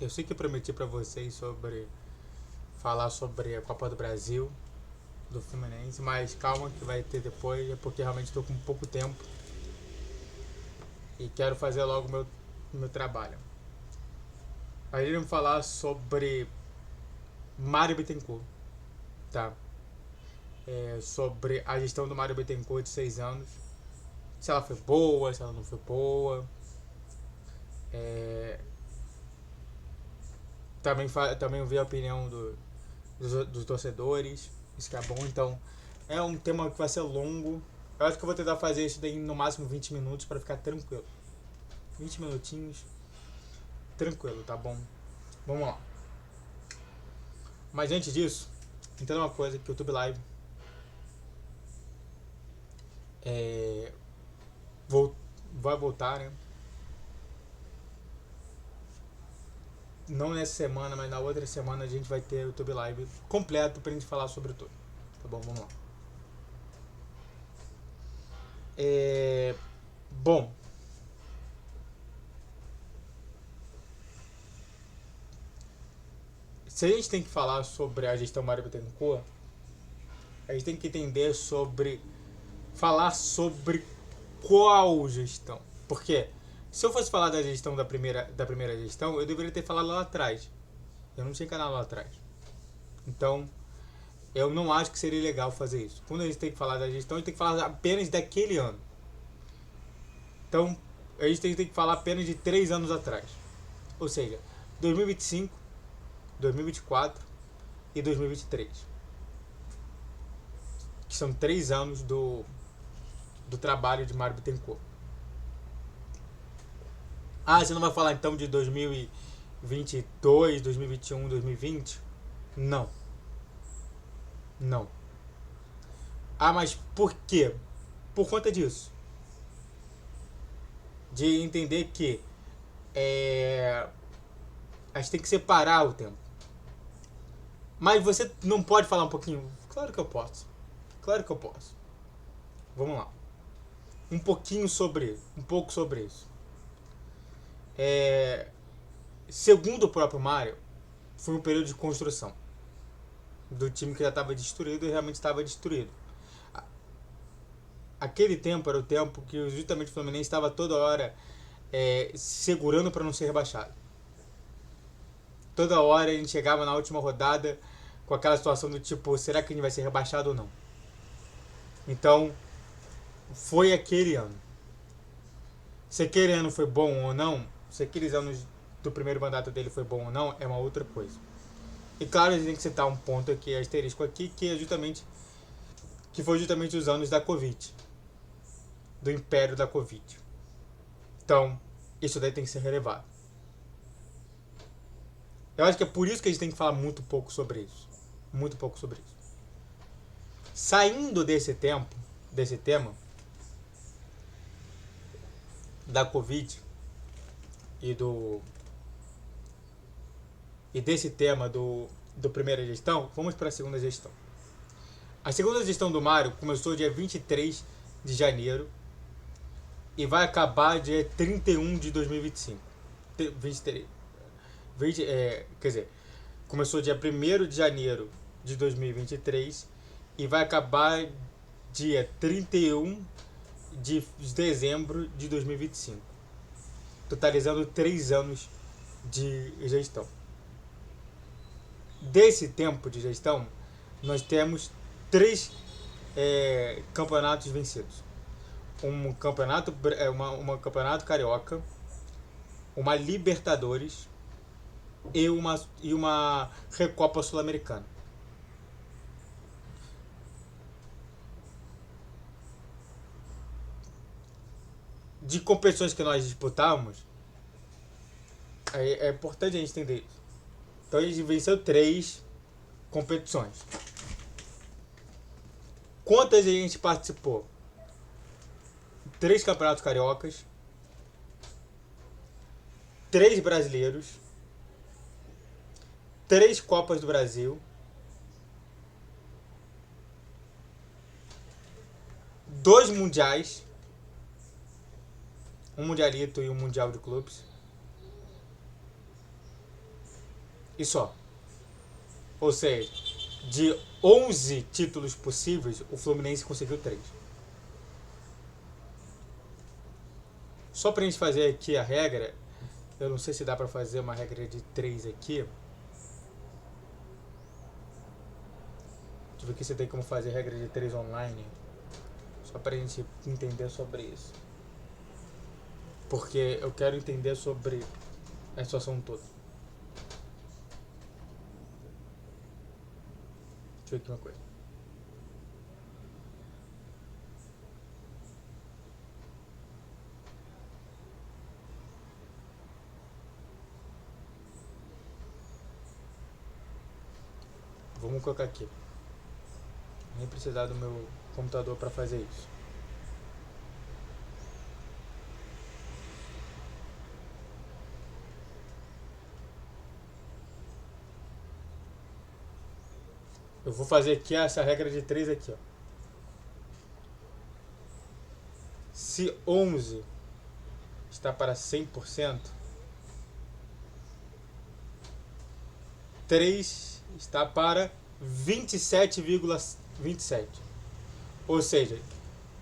Eu sei que eu prometi pra vocês sobre falar sobre a Copa do Brasil, do Fluminense, mas calma que vai ter depois, é porque realmente estou com pouco tempo e quero fazer logo meu trabalho. Aí iremos falar sobre Mário Bittencourt, tá? Sobre a gestão do Mário Bittencourt de 6 anos. Se ela foi boa, se ela não foi boa. É, também vi a opinião dos torcedores. Isso que é bom. Então, é um tema que vai ser longo. Eu acho que eu vou tentar fazer isso daí no máximo 20 minutos para ficar tranquilo. 20 minutinhos. Tranquilo, tá bom? Vamos lá. Mas antes disso, entenda uma coisa, que o YouTube Live é, vai voltar, né? Não nessa semana, mas na outra semana a gente vai ter o YouTube Live completo pra gente falar sobre tudo. Tá bom? Vamos lá. Bom, se a gente tem que falar sobre a gestão Mário Bittencourt, a gente tem que entender sobre falar sobre qual gestão. Porque se eu fosse falar da gestão da primeira gestão, eu deveria ter falado lá atrás. Eu não tinha canal lá atrás. Então, eu não acho que seria legal fazer isso. Quando a gente tem que falar da gestão, a gente tem que falar apenas daquele ano. Então, a gente tem que falar apenas de 3 anos atrás. Ou seja, 2025, 2024 e 2023. Que são 3 anos do trabalho de Mário Bittencourt. Ah, você não vai falar então de 2022, 2021, 2020? Não. Não. Ah, mas por quê? Por conta disso. De entender que a gente tem que separar o tempo. Mas você não pode falar um pouquinho? Claro que eu posso. Claro que eu posso. Vamos lá. Um pouquinho sobre isso. Um pouco sobre isso. Segundo o próprio Mário, foi um período de construção do time que já estava destruído e realmente estava destruído. Aquele tempo era o tempo que justamente o Fluminense estava toda hora segurando para não ser rebaixado. Toda hora a gente chegava na última rodada com aquela situação do tipo, será que a gente vai ser rebaixado ou não? Então, foi aquele ano. Se aquele ano foi bom ou não, se aqueles anos do primeiro mandato dele foi bom ou não, é uma outra coisa. E claro, a gente tem que citar um ponto aqui, asterisco aqui, que foi justamente os anos da Covid. Do império da Covid. Então, isso daí tem que ser relevado. Eu acho que é por isso que a gente tem que falar muito pouco sobre isso. Muito pouco sobre isso. Saindo desse tema, da Covid e desse tema do primeira gestão, vamos para a segunda gestão. A segunda gestão do Mário começou dia 23 de janeiro e vai acabar dia 31 de 2025. 23, quer dizer, começou dia 1º de janeiro de 2023 e vai acabar dia 31 de dezembro de 2025, totalizando 3 anos de gestão. Desse tempo de gestão, nós temos 3 campeonatos vencidos. Um campeonato carioca, uma Libertadores e uma Recopa Sul-Americana. De competições que nós disputamos, é importante a gente entender isso. Então a gente venceu 3 competições. Quantas a gente participou? 3 campeonatos cariocas, 3 brasileiros, 3 Copas do Brasil, 2 mundiais, um mundialito e um mundial de clubes, e só. Ou seja, de 11 títulos possíveis, o Fluminense conseguiu 3. Só pra gente fazer aqui a regra, eu não sei se dá pra fazer uma regra de 3 aqui. Deixa eu ver aqui se tem como fazer regra de 3 online. Só pra gente entender sobre isso. Porque eu quero entender sobre a situação toda. Deixa eu ver aqui uma coisa. Vamos colocar aqui. Nem precisar do meu computador para fazer isso. Eu vou fazer aqui essa regra de 3 aqui, ó. Se 11 está para 100%, 3 está para 27,27. Ou seja,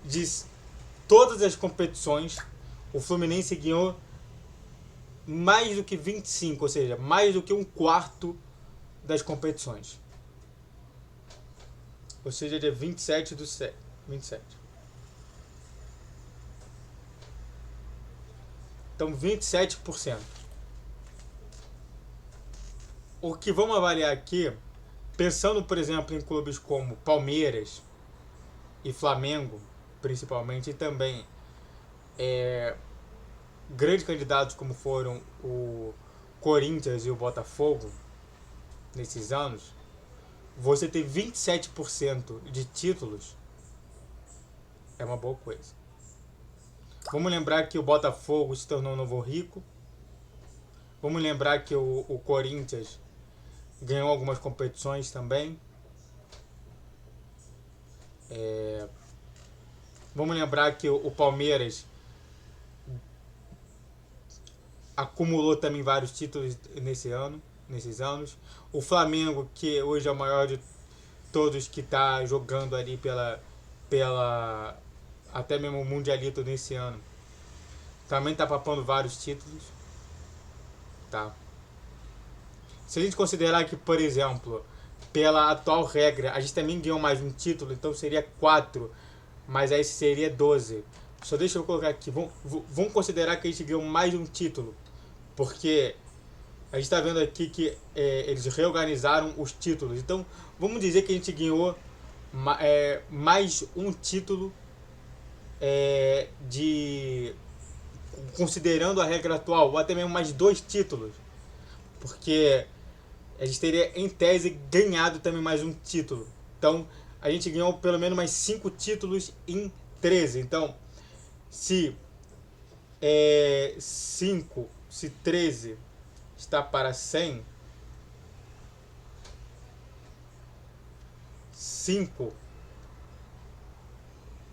de todas as competições, o Fluminense ganhou mais do que 25, ou seja, mais do que um quarto das competições. Ou seja, de 27 do 7. 27. Então, 27%. O que vamos avaliar aqui, pensando, por exemplo, em clubes como Palmeiras e Flamengo, principalmente, e também grandes candidatos como foram o Corinthians e o Botafogo nesses anos, você ter 27% de títulos é uma boa coisa. Vamos lembrar que o Botafogo se tornou um novo rico. Vamos lembrar que o Corinthians ganhou algumas competições também. Vamos lembrar que o Palmeiras acumulou também vários títulos nesses anos. O Flamengo, que hoje é o maior de todos, que está jogando ali pela até mesmo o Mundialito nesse ano, também está papando vários títulos. Tá? Se a gente considerar que, por exemplo, pela atual regra, a gente também ganhou mais um título, então seria 4, mas aí seria 12. Só deixa eu colocar aqui, vamos considerar que a gente ganhou mais um título, porque a gente está vendo aqui que eles reorganizaram os títulos. Então, vamos dizer que a gente ganhou mais um título considerando a regra atual, ou até mesmo mais 2 títulos. Porque a gente teria, em tese, ganhado também mais um título. Então, a gente ganhou pelo menos mais 5 títulos em 13. Então, se 13 está para 100, 5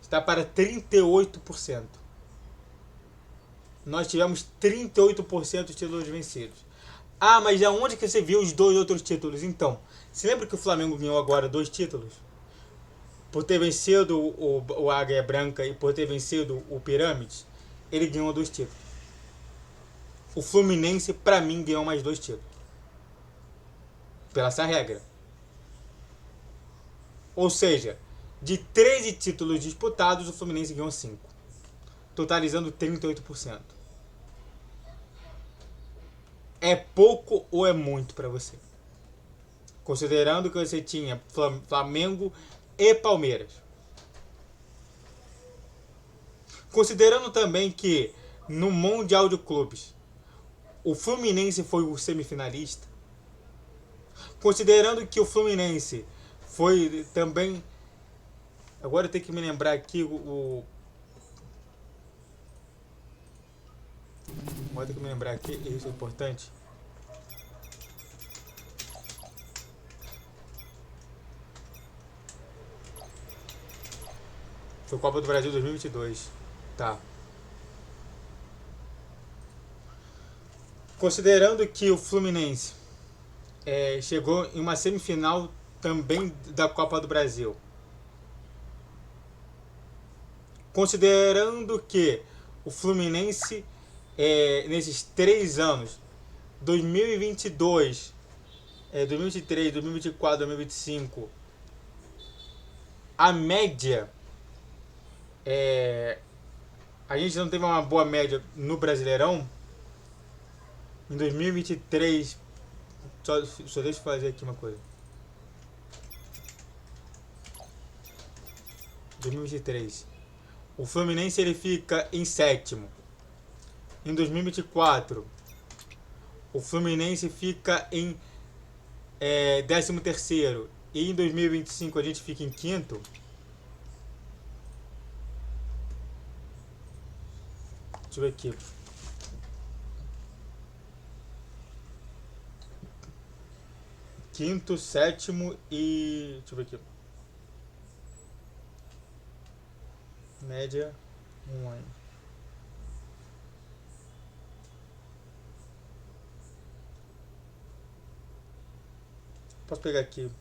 está para 38%. Nós tivemos 38% de títulos vencidos. Ah, mas aonde que você viu os 2 outros títulos? Então, você lembra que o Flamengo ganhou agora 2 títulos? Por ter vencido o Águia Branca e por ter vencido o Pirâmides, ele ganhou 2 títulos. O Fluminense, pra mim, ganhou mais 2 títulos. Pela essa regra. Ou seja, de 13 títulos disputados, o Fluminense ganhou 5. Totalizando 38%. É pouco ou é muito para você? Considerando que você tinha Flamengo e Palmeiras. Considerando também que no Mundial de Clubes o Fluminense foi o semifinalista. Considerando que o Fluminense foi também... Agora eu tenho que me lembrar aqui Vou ter que me lembrar aqui, isso é importante. Foi Copa do Brasil 2022. Tá. Considerando que o Fluminense chegou em uma semifinal também da Copa do Brasil. Considerando que o Fluminense, nesses 3 anos, 2022, 2023, 2024, 2025, a média, a gente não teve uma boa média no Brasileirão. Em 2023, só deixa eu fazer aqui uma coisa. 2023, o Fluminense ele fica em sétimo. Em 2024, o Fluminense fica em 13º. E em 2025 a gente fica em quinto. Deixa eu ver aqui. Quinto, sétimo e... deixa eu ver aqui. Média 1 ano. Posso pegar aqui.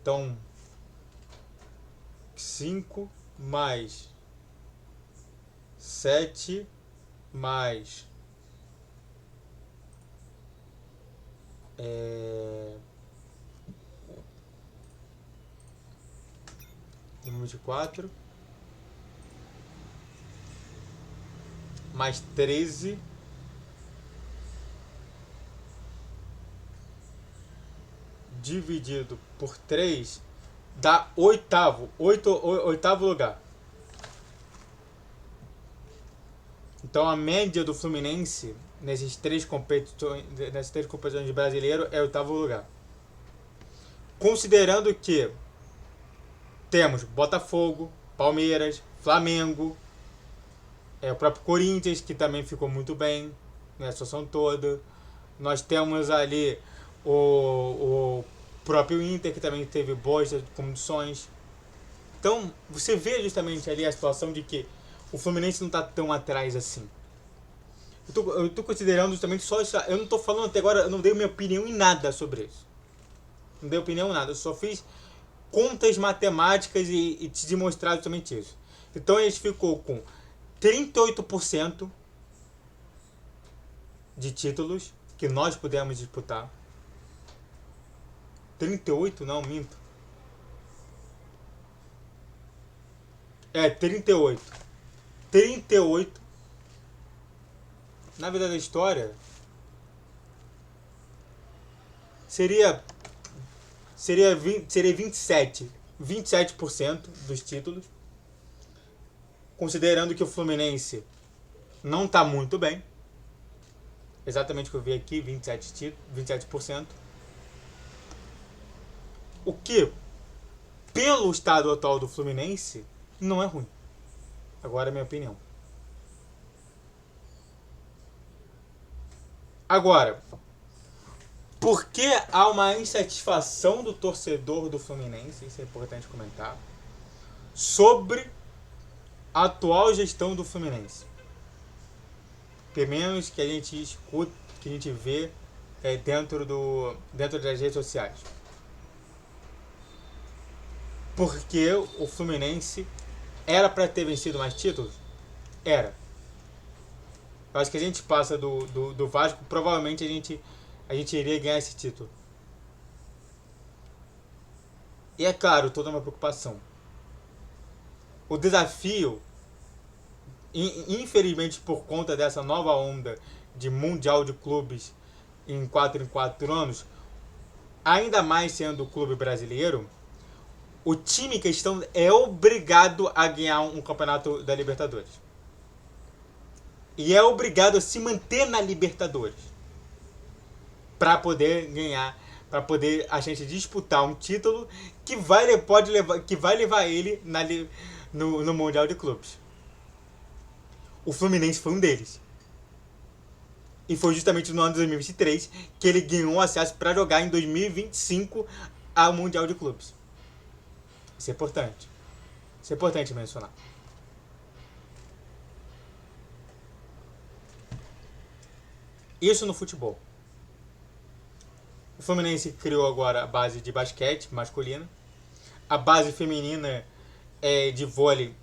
Então, 5 mais 7 mais 24 mais 13 dividido por 3 dá oitavo lugar. Então a média do Fluminense nessas três competições de brasileiro é oitavo lugar. Considerando que temos Botafogo, Palmeiras, Flamengo, o próprio Corinthians, que também ficou muito bem na situação toda. Nós temos ali o próprio Inter, que também teve boas condições. Então, você vê justamente ali a situação de que o Fluminense não está tão atrás assim. Eu tô considerando justamente só isso. Eu não tô falando até agora, eu não dei minha opinião em nada sobre isso. Não dei opinião em nada, eu só fiz contas matemáticas e te demonstrar justamente isso. Então a gente ficou com 38% de títulos que nós pudemos disputar. 38? Não, minto. 38. 38. Na verdade, a história seria 27% dos títulos, considerando que o Fluminense não está muito bem. Exatamente o que eu vi aqui, 27%. O que, pelo estado atual do Fluminense, não é ruim. Agora é a minha opinião. Agora, por que há uma insatisfação do torcedor do Fluminense, isso é importante comentar, sobre a atual gestão do Fluminense? Pelo menos que a gente escuta, que a gente vê dentro das redes sociais. Porque o Fluminense era para ter vencido mais títulos? Era. Eu acho que a gente passa do Vasco, provavelmente a gente iria ganhar esse título. E é claro, toda uma preocupação. O desafio, infelizmente por conta dessa nova onda de Mundial de Clubes em 4 anos, ainda mais sendo o clube brasileiro, o time questão é obrigado a ganhar um campeonato da Libertadores. E é obrigado a se manter na Libertadores para poder ganhar, para poder a gente disputar um título que vai levar ele no Mundial de Clubes. O Fluminense foi um deles. E foi justamente no ano de 2023 que ele ganhou acesso para jogar em 2025 ao Mundial de Clubes. Isso é importante. Isso é importante mencionar. Isso no futebol. O Fluminense criou agora a base de basquete masculina. A base feminina de vôlei,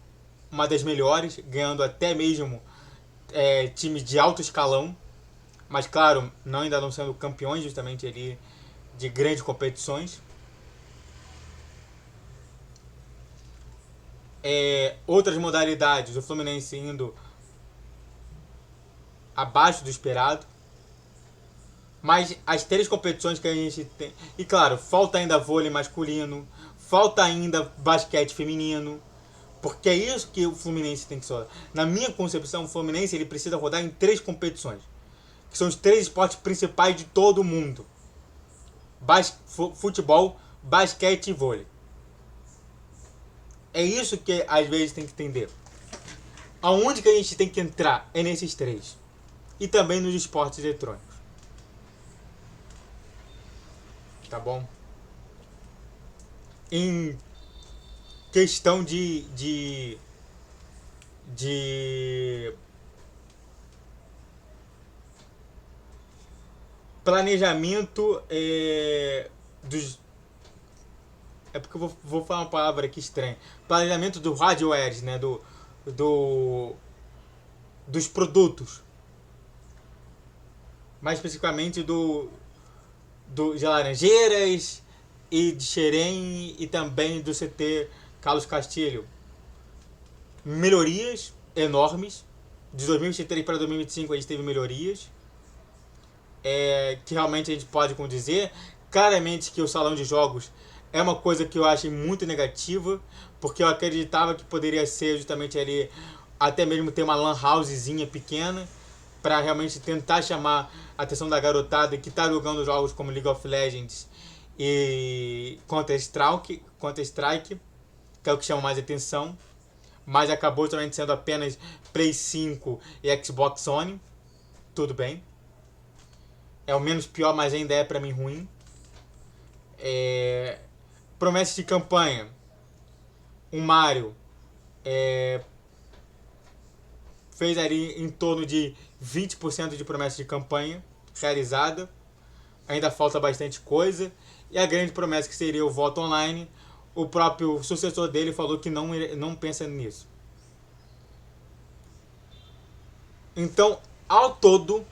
uma das melhores, ganhando até mesmo times de alto escalão. Mas claro, ainda não sendo campeões justamente ali de grandes competições. Outras modalidades, o Fluminense indo abaixo do esperado. Mas as 3 competições que a gente tem... E claro, falta ainda vôlei masculino, falta ainda basquete feminino, porque é isso que o Fluminense tem que rodar. Na minha concepção, o Fluminense ele precisa rodar em 3 competições, que são os 3 esportes principais de todo o mundo: futebol, basquete e vôlei. É isso que às vezes tem que entender. Aonde que a gente tem que entrar é nesses 3. E também nos esportes eletrônicos. Tá bom? Em questão de planejamento dos... É porque eu vou falar uma palavra aqui estranha. Planejamento do hardware, né? Dos produtos. Mais especificamente de Laranjeiras e de Xerém e também do CT Carlos Castilho. Melhorias enormes. De 2023 para 2025 a gente teve melhorias. Que realmente a gente pode dizer. Claramente que o salão de jogos é uma coisa que eu achei muito negativa, porque eu acreditava que poderia ser justamente ali, até mesmo ter uma lan housezinha pequena, para realmente tentar chamar a atenção da garotada que está jogando jogos como League of Legends e Counter-Strike, que é o que chama mais atenção, mas acabou também sendo apenas Play 5 e Xbox One. Tudo bem. É o menos pior, mas ainda é para mim ruim. Promessas de campanha. O Mario fez ali em torno de 20% de promessa de campanha realizada. Ainda falta bastante coisa. E a grande promessa, que seria o voto online, o próprio sucessor dele falou que não pensa nisso. Então, ao todo,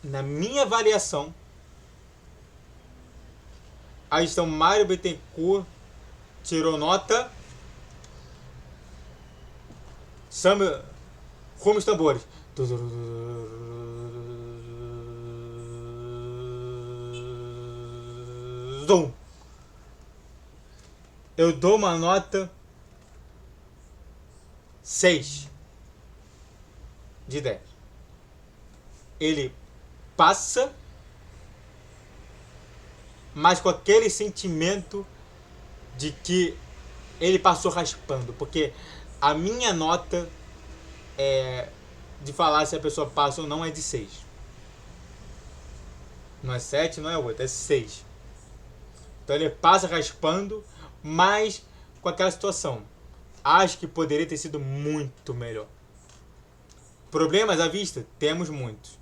na minha avaliação, a gestão Mário Bittencourt tirou nota... Rumo os tambores. Eu dou uma nota 6 de 10. Ele passa, mas com aquele sentimento de que ele passou raspando. Porque a minha nota de falar se a pessoa passa ou não é de 6. Não é 7, não é 8, é 6. Então ele passa raspando, mas com aquela situação. Acho que poderia ter sido muito melhor. Problemas à vista? Temos muitos.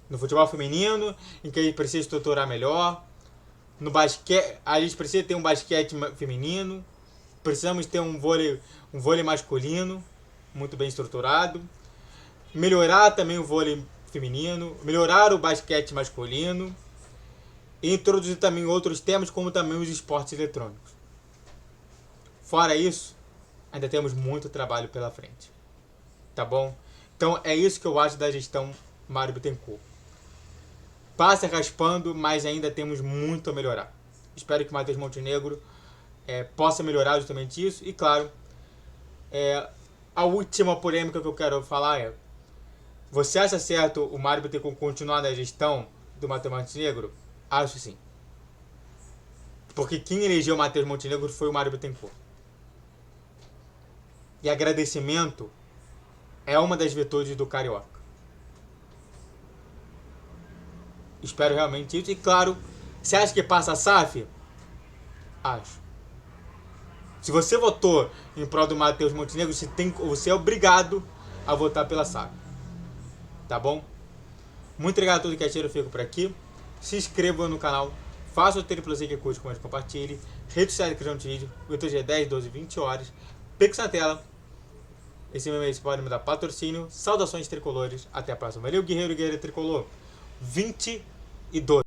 No futebol feminino, em que a gente precisa estruturar melhor. No basquete, a gente precisa ter um basquete feminino. Precisamos ter um vôlei masculino muito bem estruturado. Melhorar também o vôlei feminino. Melhorar o basquete masculino. E introduzir também outros temas, como também os esportes eletrônicos. Fora isso, ainda temos muito trabalho pela frente. Tá bom? Então é isso que eu acho da gestão Mário Bittencourt. Passa raspando, mas ainda temos muito a melhorar. Espero que o Matheus Montenegro possa melhorar justamente isso. E claro, a última polêmica que eu quero falar é: você acha certo o Mário Bittencourt continuar na gestão do Matheus Montenegro? Acho sim. Porque quem elegeu o Matheus Montenegro foi o Mário Bittencourt. E agradecimento é uma das virtudes do Carioca. Espero realmente isso. E claro, você acha que passa a SAF? Acho. Se você votou em prol do Matheus Montenegro, você é obrigado a votar pela SAF. Tá bom? Muito obrigado a todos que assistiram, eu fico por aqui. Se inscreva no canal, faça o triplo que curte, comente, compartilhe. Redes sociais de criação de vídeo, YouTube é 10, 12, 20 horas. Pix na tela. Esse meu mês pode me dar patrocínio. Saudações tricolores. Até a próxima. Valeu, guerreiro e guerreira tricolor. 22.